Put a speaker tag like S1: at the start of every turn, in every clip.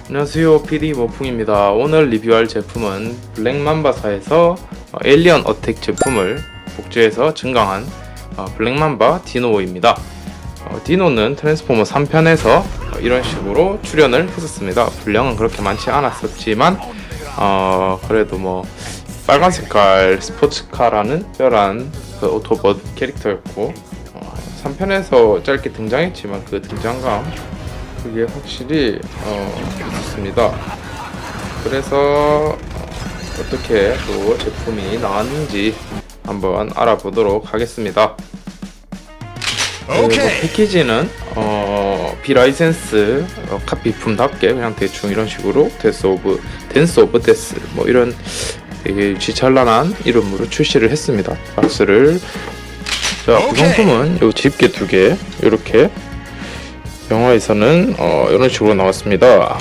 S1: 안녕하세요, PD 머풍입니다. 오늘 리뷰할 제품은 블랙맘바사에서 에일리언 어택 제품을 복제해서 증강한 블랙맘바 디노입니다. 디노는 트랜스포머 3편에서 이런 식으로 출연을 했었습니다. 분량은 그렇게 많지 않았었지만 그래도 뭐 빨간 색깔 스포츠카라는 특별한 그 오토봇 캐릭터였고 3편에서 짧게 등장했지만 그 등장감 그게 확실히 있습니다. 그래서 어떻게 또 제품이 나왔는지 한번 알아보도록 하겠습니다. 패키지는 비라이센스 카피품답게 그냥 대충 이런 식으로 댄스 오브 데스 뭐 이런 되게 쥐찬란한 이름으로 출시를 했습니다. 박스를 자, 구성품은 요 집게 2개 이렇게 영화에서는 이런 식으로 나왔습니다.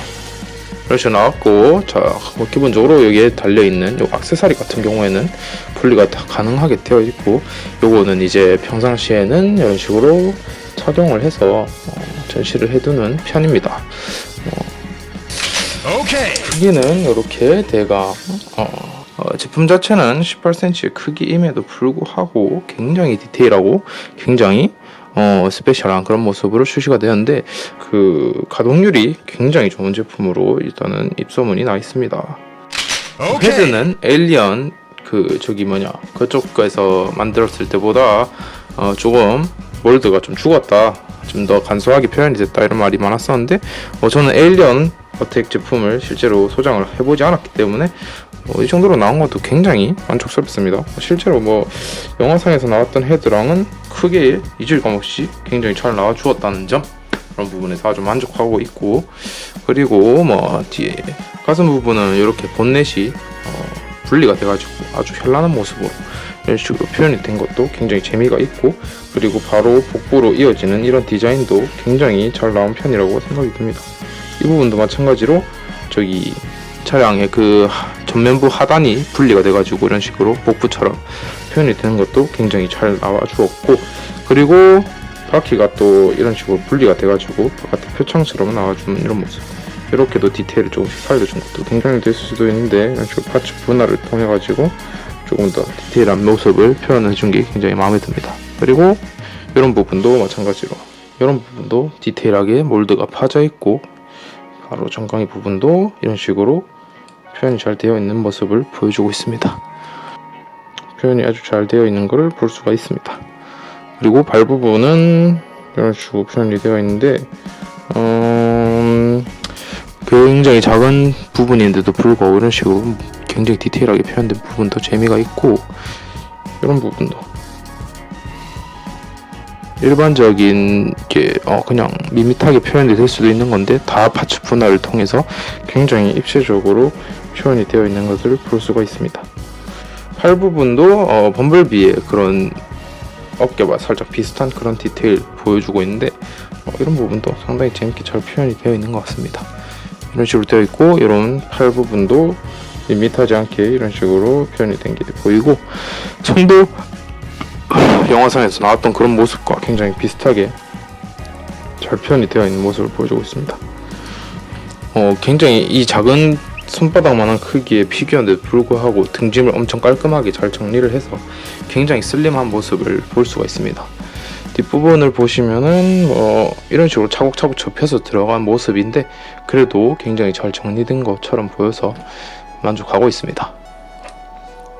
S1: 이런 식으로 나왔고, 자, 뭐 기본적으로 여기에 달려있는 요 액세서리 같은 경우에는 분리가 다 가능하게 되어 있고, 요거는 이제 평상시에는 이런 식으로 착용을 해서 전시를 해두는 편입니다. 크기는 이렇게 대강 제품 자체는 18cm의 크기임에도 불구하고 굉장히 디테일하고 굉장히 스페셜한 그런 모습으로 출시가 되었는데 그 가동률이 굉장히 좋은 제품으로 일단은 입소문이 나 있습니다. 헤드는 에일리언 그쪽에서 만들었을 때보다 조금 몰드가 좀 죽었다, 좀 더 간소하게 표현이 됐다 이런 말이 많았었는데 저는 에일리언 어택 제품을 실제로 소장을 해보지 않았기 때문에 이 정도로 나온 것도 굉장히 만족스럽습니다. 실제로 뭐 영화상에서 나왔던 헤드랑은 크게 이질감 없이 굉장히 잘 나와 주었다는 점, 그런 부분에서 아주 만족하고 있고, 그리고 뭐 뒤에 가슴 부분은 이렇게 본넷이 분리가 돼가지고 아주 현란한 모습으로 이런 식으로 표현이 된 것도 굉장히 재미가 있고, 그리고 바로 복부로 이어지는 이런 디자인도 굉장히 잘 나온 편이라고 생각이 듭니다. 이 부분도 마찬가지로 저기 차량의 그 전면부 하단이 분리가 돼가지고 이런 식으로 복부처럼 표현이 되는 것도 굉장히 잘 나와 주었고, 그리고 바퀴가 또 이런 식으로 분리가 돼가지고 바깥에 표창처럼 나와주는 이런 모습, 이렇게도 디테일을 조금씩 살려준 것도 굉장히 됐을 수도 있는데 이런 식으로 파츠 분할을 통해 가지고 조금 더 디테일한 모습을 표현해 준 게 굉장히 마음에 듭니다. 그리고 이런 부분도 마찬가지로 이런 부분도 디테일하게 몰드가 파져 있고, 바로 정강이 부분도 이런 식으로 표현이 잘 되어 있는 모습을 보여주고 있습니다. 표현이 아주 잘 되어 있는 것을 볼 수가 있습니다. 그리고 발 부분은 이런 식으로 표현이 되어 있는데 굉장히 작은 부분인데도 불구하고 이런 식으로 굉장히 디테일하게 표현된 부분도 재미가 있고, 이런 부분도 일반적인 게 그냥 밋밋하게 표현이 될 수도 있는 건데 다 파츠 분할을 통해서 굉장히 입체적으로 표현이 되어 있는 것을 볼 수가 있습니다. 팔 부분도 범블비의 그런 어깨와 살짝 비슷한 그런 디테일 보여주고 있는데 이런 부분도 상당히 재밌게 잘 표현이 되어 있는 것 같습니다. 이런 식으로 되어 있고, 이런 팔 부분도 밋밋하지 않게 이런 식으로 표현이 된 게 보이고, 손도 영화상에서 나왔던 그런 모습과 굉장히 비슷하게 잘 표현이 되어 있는 모습을 보여주고 있습니다. 굉장히 이 작은 손바닥만한 크기의 피규어인데도 불구하고 등짐을 엄청 깔끔하게 잘 정리를 해서 굉장히 슬림한 모습을 볼 수가 있습니다. 뒷부분을 보시면은 이런 식으로 차곡차곡 접혀서 들어간 모습인데 그래도 굉장히 잘 정리된 것처럼 보여서 만족하고 있습니다.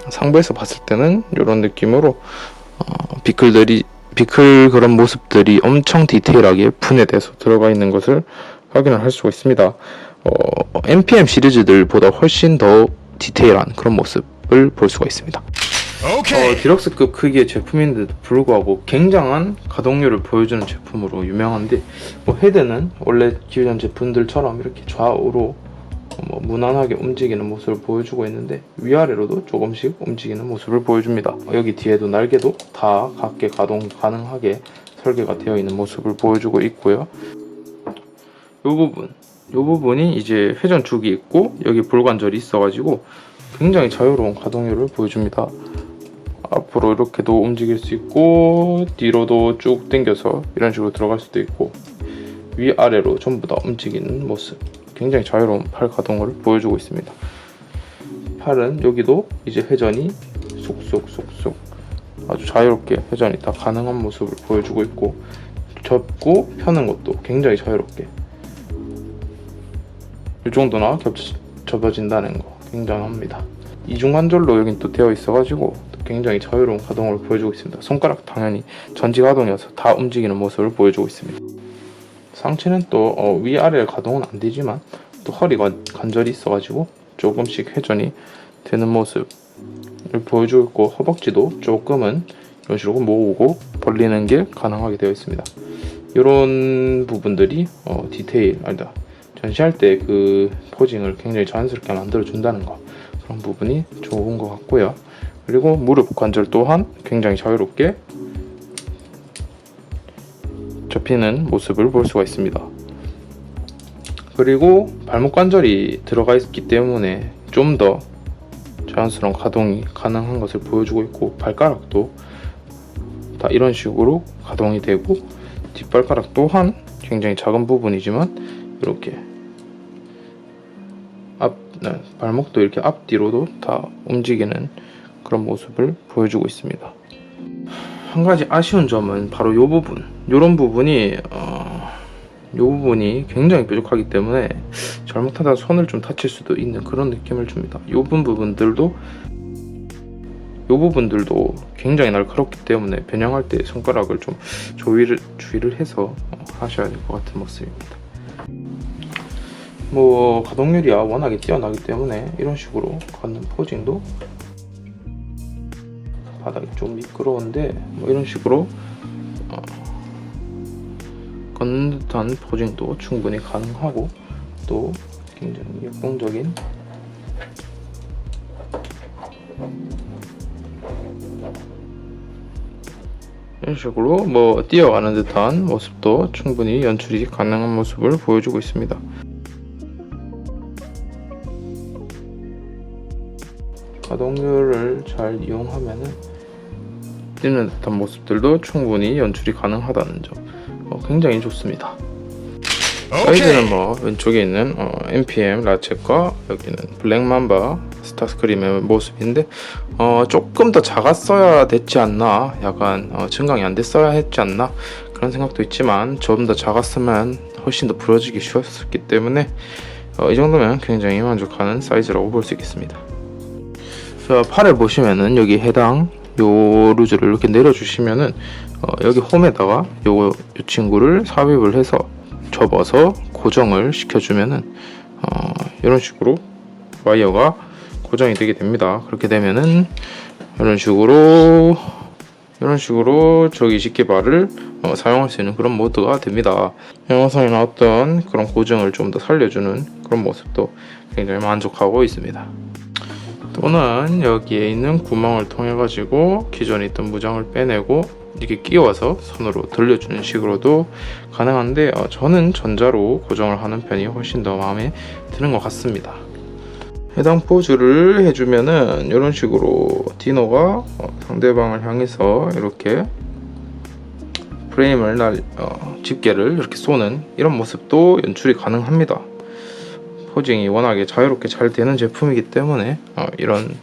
S1: 상부에서 봤을 때는 이런 느낌으로 비클 그런 모습들이 엄청 디테일하게 분해돼서 들어가 있는 것을 확인을 할 수가 있습니다. NPM 시리즈들보다 훨씬 더 디테일한 그런 모습을 볼 수가 있습니다. 디럭스급 크기의 제품인데도 불구하고 굉장한 가동률을 보여주는 제품으로 유명한데 헤드는 원래 기존 제품들처럼 이렇게 좌우로 무난하게 움직이는 모습을 보여주고 있는데 위아래로도 조금씩 움직이는 모습을 보여줍니다. 여기 뒤에도 날개도 다 각계 가동 가능하게 설계가 되어 있는 모습을 보여주고 있고요. 이 부분이 이제 회전축이 있고 여기 볼관절이 있어가지고 굉장히 자유로운 가동률을 보여줍니다. 앞으로 이렇게도 움직일 수 있고 뒤로도 쭉 당겨서 이런 식으로 들어갈 수도 있고 위아래로 전부 다 움직이는 모습, 굉장히 자유로운 팔 가동을 보여주고 있습니다. 팔은 여기도 이제 회전이 쏙쏙쏙쏙 아주 자유롭게 회전이 다 가능한 모습을 보여주고 있고, 접고 펴는 것도 굉장히 자유롭게 이 정도나 접어진다는 거 굉장합니다. 이중관절로 여긴 또 되어 있어가지고 굉장히 자유로운 가동을 보여주고 있습니다. 손가락 당연히 전지 가동이어서 다 움직이는 모습을 보여주고 있습니다. 상체는 또 위아래 가동은 안 되지만 또 허리가 관절이 있어가지고 조금씩 회전이 되는 모습을 보여주고 있고, 허벅지도 조금은 이런 식으로 모으고 벌리는 게 가능하게 되어 있습니다. 이런 부분들이 디테일 아니다 전시할 때 그 포징을 굉장히 자연스럽게 만들어 준다는 거, 그런 부분이 좋은 것 같고요. 그리고 무릎 관절 또한 굉장히 자유롭게 접히는 모습을 볼 수가 있습니다. 그리고 발목 관절이 들어가 있기 때문에 좀 더 자연스러운 가동이 가능한 것을 보여주고 있고, 발가락도 다 이런 식으로 가동이 되고, 뒷발가락 또한 굉장히 작은 부분이지만 이렇게 발목도 이렇게 앞뒤로도 다 움직이는 그런 모습을 보여주고 있습니다. 한 가지 아쉬운 점은 바로 이 부분, 이런 부분이 이 부분이 굉장히 뾰족하기 때문에 잘못하다 손을 좀 다칠 수도 있는 그런 느낌을 줍니다. 이 부분들도 굉장히 날카롭기 때문에 변형할 때 손가락을 좀 주의를 해서 하셔야 될 것 같은 모습입니다. 가동률이야 워낙에 뛰어나기 때문에 이런 식으로 걷는 포징도, 바닥이 좀 미끄러운데 이런 식으로 걷는 듯한 포징도 충분히 가능하고, 또 굉장히 역동적인 이런 식으로 뛰어가는 듯한 모습도 충분히 연출이 가능한 모습을 보여주고 있습니다. 가동률을 잘 이용하면은 뛰는 듯한 모습들도 충분히 연출이 가능하다는 점 굉장히 좋습니다. 사이즈는 왼쪽에 있는 NPM 라쳇과 여기는 블랙맘바 스타스크림의 모습인데 조금 더 작았어야 됐지 않나, 약간 증강이 안 됐어야 했지 않나 그런 생각도 있지만, 좀 더 작았으면 훨씬 더 부러지기 쉬웠기 때문에 이 정도면 굉장히 만족하는 사이즈라고 볼 수 있겠습니다. 자, 팔을 보시면은 여기 해당 요 루즈를 이렇게 내려주시면은 여기 홈에다가 요 친구를 삽입을 해서 접어서 고정을 시켜주면은 이런 식으로 와이어가 고정이 되게 됩니다. 그렇게 되면은 이런 식으로 저기 집게발을 사용할 수 있는 그런 모드가 됩니다. 영상에 나왔던 그런 고정을 좀 더 살려주는 그런 모습도 굉장히 만족하고 있습니다. 또는 여기에 있는 구멍을 통해 가지고 기존에 있던 무장을 빼내고 이렇게 끼워서 손으로 돌려주는 식으로도 가능한데, 저는 전자로 고정을 하는 편이 훨씬 더 마음에 드는 것 같습니다. 해당 포즈를 해주면은 이런 식으로 디노가 상대방을 향해서 이렇게 프레임을 집게를 이렇게 쏘는 이런 모습도 연출이 가능합니다. 포징이 워낙에 자유롭게 잘 되는 제품이기 때문에 이런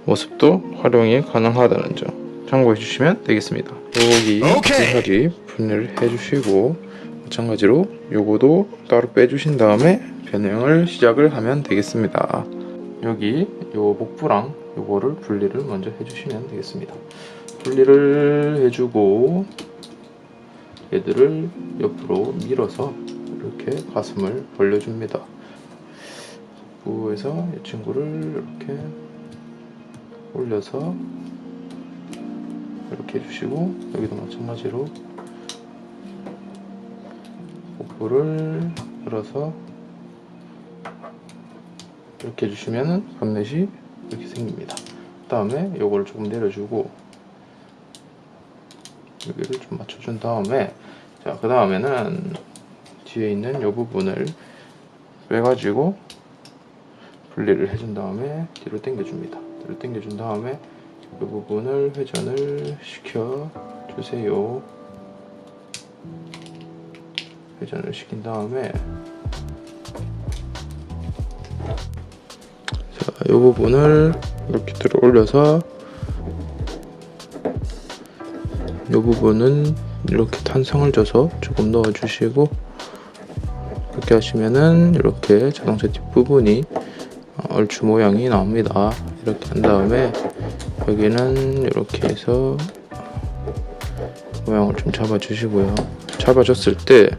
S1: 모습도 활용이 가능하다는 점 참고해 주시면 되겠습니다. 여기 두 가지 분해를 해주시고, 마찬가지로 요거도 따로 빼주신 다음에 변형을 시작을 하면 되겠습니다. 여기 요 복부랑 요거를 분리를 먼저 해주시면 되겠습니다. 분리를 해주고 얘들을 옆으로 밀어서 이렇게 가슴을 벌려줍니다. 복부에서 이 친구를 이렇게 올려서 이렇게 해주시고, 여기도 마찬가지로 복부를 열어서 이렇게 해주시면은 번넷이 이렇게 생깁니다. 그 다음에 요거를 조금 내려주고 여기를 좀 맞춰준 다음에, 자, 그 다음에는 뒤에 있는 요 부분을 빼가지고 분리를 해준 다음에 뒤로 당겨줍니다. 뒤로 당겨준 다음에 이 부분을 회전을 시켜주세요. 회전을 시킨 다음에 이 부분을 이렇게 들어 올려서 이 부분은 이렇게 탄성을 줘서 조금 넣어주시고, 이렇게 하시면은 이렇게 자동차 뒷부분이 얼추 모양이 나옵니다. 이렇게 한 다음에 여기는 이렇게 해서 모양을 좀 잡아주시고요. 잡아줬을 때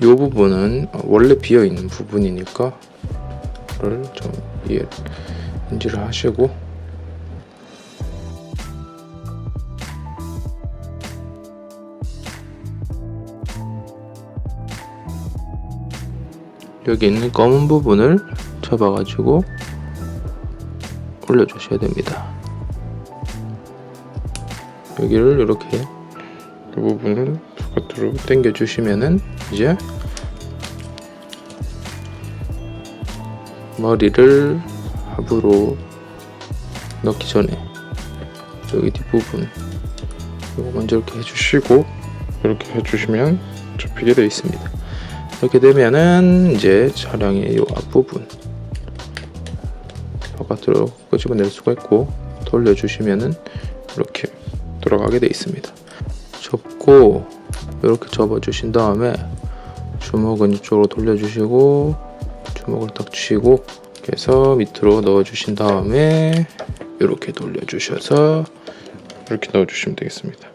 S1: 이 부분은 원래 비어있는 부분이니까 이걸 좀 인지를 하시고, 여기 있는 검은 부분을 잡아가지고 올려주셔야 됩니다. 여기를 이렇게 이 부분을 바깥으로 당겨주시면은 이제 머리를 합으로 넣기 전에 여기 뒷부분 이거 먼저 이렇게 해주시고, 이렇게 해주시면 접히게 되어 있습니다. 이렇게 되면은 이제 차량의 이 앞부분 바깥으로 끄집어낼 수가 있고, 돌려주시면은 이렇게 돌아가게 되어 있습니다. 접고 이렇게 접어주신 다음에 주먹은 이쪽으로 돌려주시고, 주먹을 딱 쥐고 이렇게 해서 밑으로 넣어주신 다음에 이렇게 돌려주셔서 이렇게 넣어주시면 되겠습니다.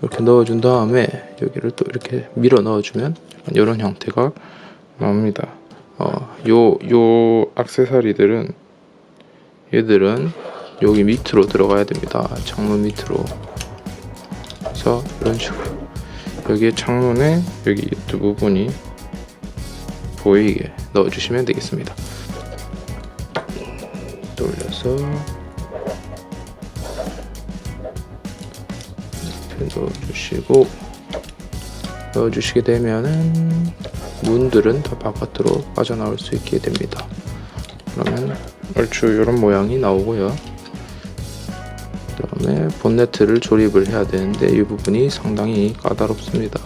S1: 이렇게 넣어준 다음에 여기를 또 이렇게 밀어 넣어주면 이런 형태가 나옵니다. 요 액세서리들은 얘들은 여기 밑으로 들어가야 됩니다. 창문 밑으로. 그래서 이런 식으로 여기에 창문에 여기 두 부분이 보이게 넣어주시면 되겠습니다. 돌려서 이렇게 넣어주시게 되면은 문들은 다 바깥으로 빠져나올 수 있게 됩니다. 그러면 얼추 이런 모양이 나오고요. 그 다음에 본네트를 조립을 해야 되는데 이 부분이 상당히 까다롭습니다.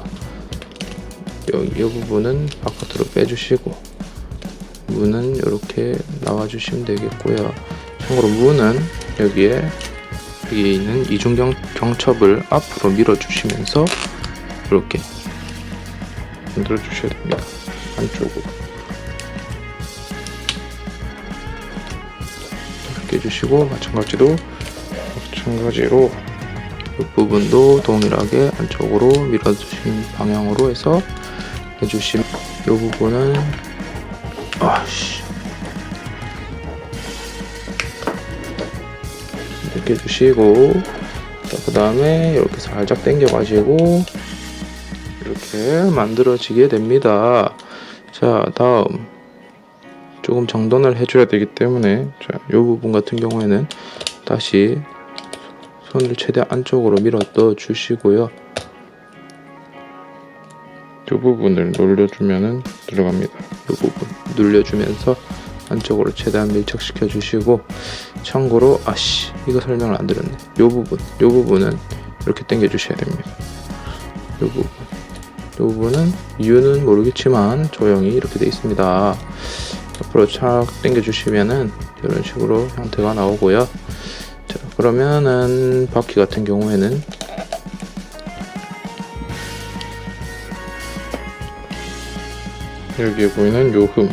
S1: 이 부분은 바깥으로 빼주시고 문은 이렇게 나와주시면 되겠고요. 참고로 문은 여기에 있는 이중 경첩을 앞으로 밀어주시면서 이렇게 만들어 주셔야 됩니다. 안쪽으로 이렇게 해주시고, 마찬가지로 이 부분도 동일하게 안쪽으로 밀어주신 방향으로 해서 해주시면, 이 부분은 이렇게 해주시고, 그 다음에 이렇게 살짝 당겨가지고 이렇게 만들어지게 됩니다. 자, 다음 조금 정돈을 해줘야 되기 때문에 이 부분 같은 경우에는 다시 손을 최대한 안쪽으로 밀어 넣어 주시고요. 이 부분을 눌러주면은 들어갑니다. 이 부분 눌려주면서 안쪽으로 최대한 밀착시켜 주시고, 참고로 이거 설명을 안 드렸네. 이 부분은 이렇게 당겨 주셔야 됩니다. 이 부분은 이유는 모르겠지만 조형이 이렇게 되어 있습니다. 앞으로 착 당겨 주시면은 이런 식으로 형태가 나오고요. 자, 그러면은 바퀴 같은 경우에는 여기에 보이는 요 부분이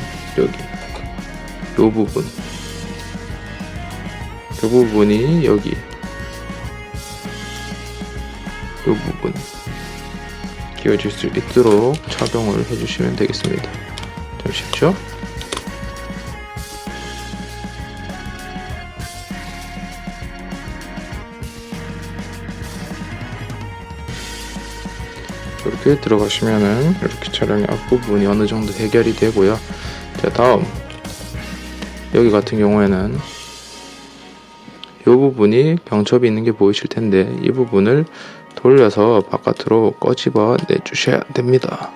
S1: 여기 요 부분 끼워질 수 있도록 착용을 해주시면 되겠습니다. 좀 쉽죠? 이렇게 들어가시면은 이렇게 차량의 앞부분이 어느 정도 해결이 되고요. 자, 다음 여기 같은 경우에는 이 부분이 경첩이 있는 게 보이실 텐데 이 부분을 돌려서 바깥으로 꺼집어 내주셔야 됩니다.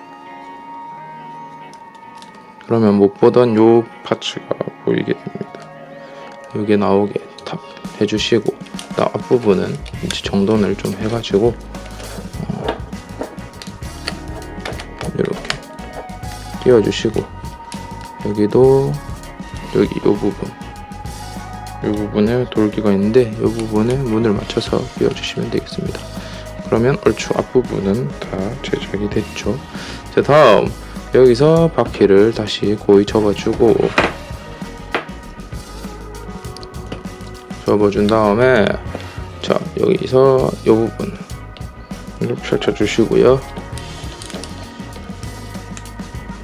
S1: 그러면 못 보던 요 파츠가 보이게 됩니다. 여기 나오게 탑 해주시고, 앞부분은 이제 정돈을 좀 해가지고 이렇게 끼워주시고, 여기도 여기 이 부분에 돌기가 있는데 이 부분에 문을 맞춰서 끼워주시면 되겠습니다. 그러면 얼추 앞부분은 다 제작이 됐죠. 자, 다음 여기서 바퀴를 다시 고이 접어주고 접어준 다음에 자, 여기서 이 부분을 펼쳐주시고요.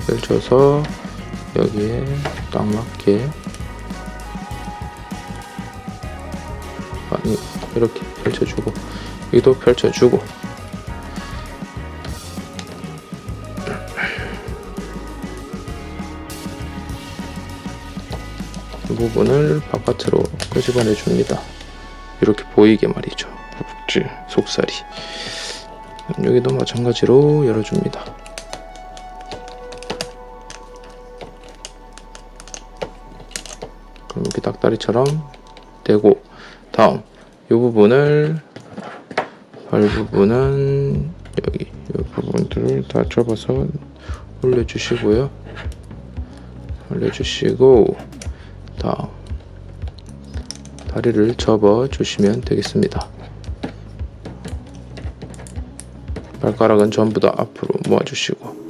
S1: 펼쳐서 여기에 딱 맞게 이렇게 펼쳐주고 여기도 펼쳐주고 이 부분을 바깥으로 끄집어내 줍니다. 이렇게 보이게 말이죠. 허벅지, 속살이. 여기도 마찬가지로 열어줍니다. 그럼 이렇게 닭다리처럼 되고, 다음 이 부분을 발 부분은 여기 이 부분들을 다 접어서 올려주시고요. 올려주시고 다음 다리를 접어 주시면 되겠습니다. 발가락은 전부 다 앞으로 모아주시고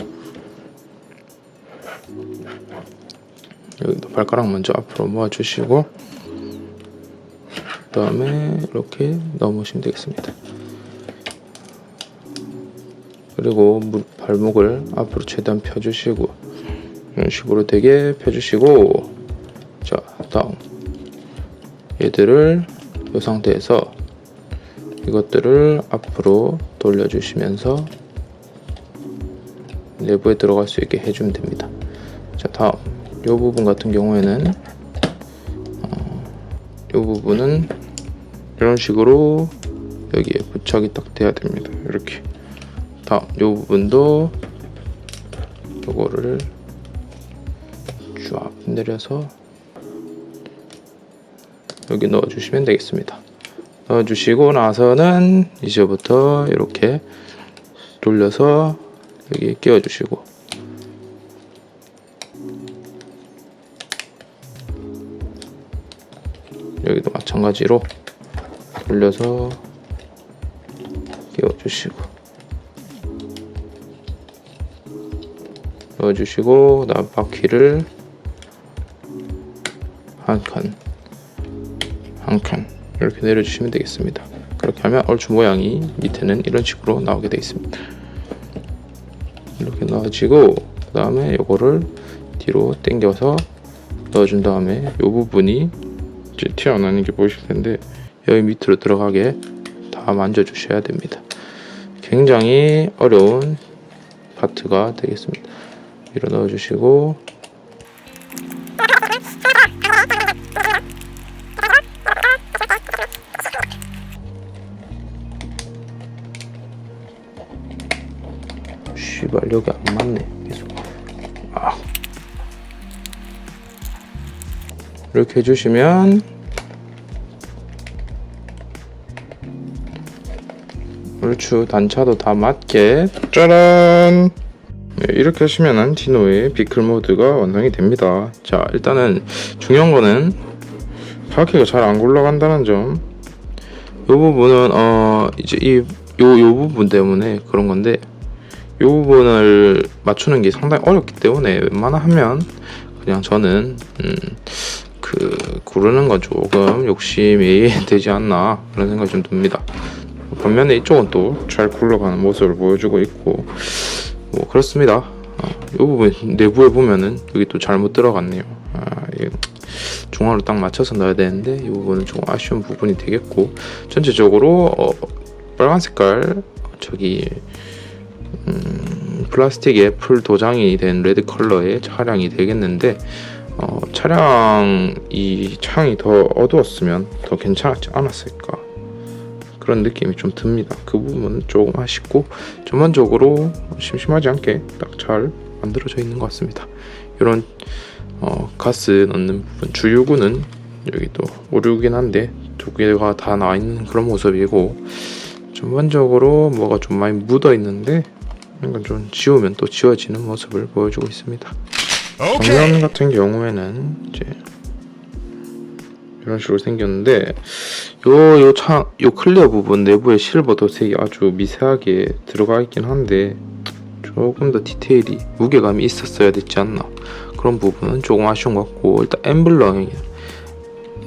S1: 여기도 발가락 먼저 앞으로 모아주시고 그 다음에 이렇게 넘으시면 되겠습니다. 그리고 발목을 앞으로 최대한 펴주시고 이런 식으로 되게 펴주시고 자, 다음 얘들을 이 상태에서 이것들을 앞으로 돌려주시면서 내부에 들어갈 수 있게 해주면 됩니다. 자, 다음 이 부분 같은 경우에는 이 부분은 이런 식으로 여기에 부착이 딱 돼야 됩니다. 이렇게. 다음 이 부분도 이거를 쫙 내려서 여기 넣어주시면 되겠습니다. 넣어주시고 나서는 이제부터 이렇게 돌려서 여기 끼워주시고 여기도 마찬가지로 돌려서 끼워주시고 넣어주시고 그다음 바퀴를 한 칸 이렇게 내려주시면 되겠습니다. 그렇게 하면 얼추 모양이 밑에는 이런 식으로 나오게 되어 있습니다. 이렇게 넣어지고 그 다음에 요거를 뒤로 당겨서 넣어준 다음에 요 부분이 이제 튀어나오는 게 보이실 텐데 여기 밑으로 들어가게 다 만져주셔야 됩니다. 굉장히 어려운 파트가 되겠습니다. 위로 넣어주시고 씨발 여기 안 맞네. 계속 이렇게 해주시면 얼추 단차도 다 맞게 짜란! 네, 이렇게 하시면은 디노의 비클 모드가 완성이 됩니다. 자, 일단은 중요한 거는 바퀴가 잘 안 굴러간다는 점. 이 부분은 이제 요 부분 때문에 그런 건데 이 부분을 맞추는 게 상당히 어렵기 때문에 웬만하면 그냥 저는 구르는 건 조금 욕심이 되지 않나 그런 생각이 좀 듭니다. 반면에 이쪽은 또 잘 굴러가는 모습을 보여주고 있고 뭐 그렇습니다. 이 부분 내부에 보면은 여기 또 잘못 들어갔네요. 이게 중앙으로 딱 맞춰서 넣어야 되는데 이 부분은 조금 아쉬운 부분이 되겠고 전체적으로 빨간 색깔 저기 플라스틱에 풀 도장이 된 레드 컬러의 차량이 되겠는데 차량 이 창이 더 어두웠으면 더 괜찮았지 않았을까 그런 느낌이 좀 듭니다. 그 부분은 조금 아쉽고 전반적으로 심심하지 않게 딱 잘 만들어져 있는 것 같습니다. 이런 가스 넣는 부분 주유구는 여기도 오류긴 한데 두 개가 다 나와 있는 그런 모습이고 전반적으로 뭐가 좀 많이 묻어 있는데 이건 좀 지우면 또 지워지는 모습을 보여주고 있습니다. 정면 같은 경우에는 이제 이런 식으로 생겼는데 요 클리어 부분 내부에 실버 도색이 아주 미세하게 들어가 있긴 한데 조금 더 디테일이 무게감이 있었어야 됐지 않나, 그런 부분은 조금 아쉬운 것 같고, 일단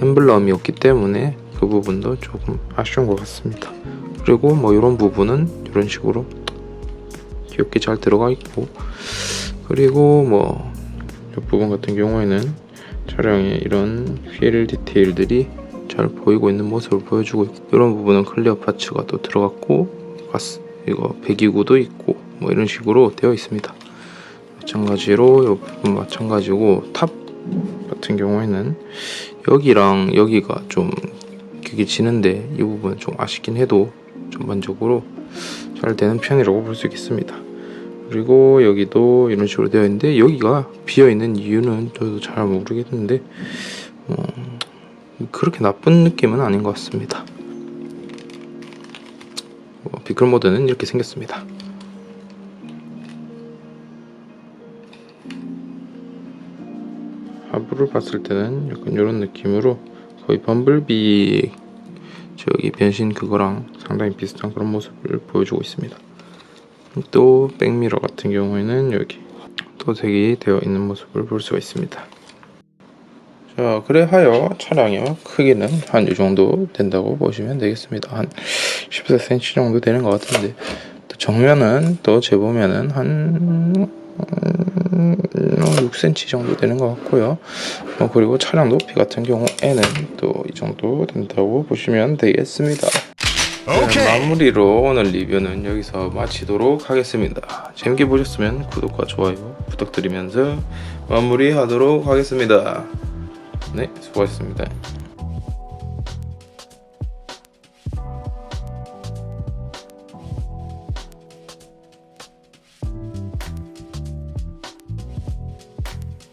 S1: 엠블럼이 없기 때문에 그 부분도 조금 아쉬운 것 같습니다. 그리고 뭐 이런 부분은 이런 식으로 귀엽게 잘 들어가 있고, 그리고 뭐 이 부분 같은 경우에는 차량의 이런 휠 디테일들이 잘 보이고 있는 모습을 보여주고 있고, 이런 부분은 클리어 파츠가 또 들어갔고, 이거 배기구도 있고 뭐 이런 식으로 되어 있습니다. 마찬가지로 이 부분 마찬가지고, 탑 같은 경우에는 여기랑 여기가 좀 그게 지는데 이 부분은 좀 아쉽긴 해도 전반적으로 잘 되는 편이라고 볼 수 있겠습니다. 그리고 여기도 이런 식으로 되어 있는데, 여기가 비어 있는 이유는 저도 잘 모르겠는데 그렇게 나쁜 느낌은 아닌 것 같습니다. 비클 모드는 이렇게 생겼습니다. 하부를 봤을 때는 약간 이런 느낌으로 거의 범블비 저기 변신 그거랑 상당히 비슷한 그런 모습을 보여주고 있습니다. 또 백미러 같은 경우에는 여기 도색이 되어 있는 모습을 볼 수가 있습니다. 자, 그래하여 차량의 크기는 한 이 정도 된다고 보시면 되겠습니다. 한 14cm 정도 되는 것 같은데, 또 정면은 또 재보면은 한 6cm 정도 되는 것 같고요. 그리고 차량 높이 같은 경우에는 또 이 정도 된다고 보시면 되겠습니다. 마무리로 오늘 리뷰는 여기서 마치도록 하겠습니다. 재밌게 보셨으면 구독과 좋아요 부탁드리면서 마무리하도록 하겠습니다. 네, 수고하셨습니다.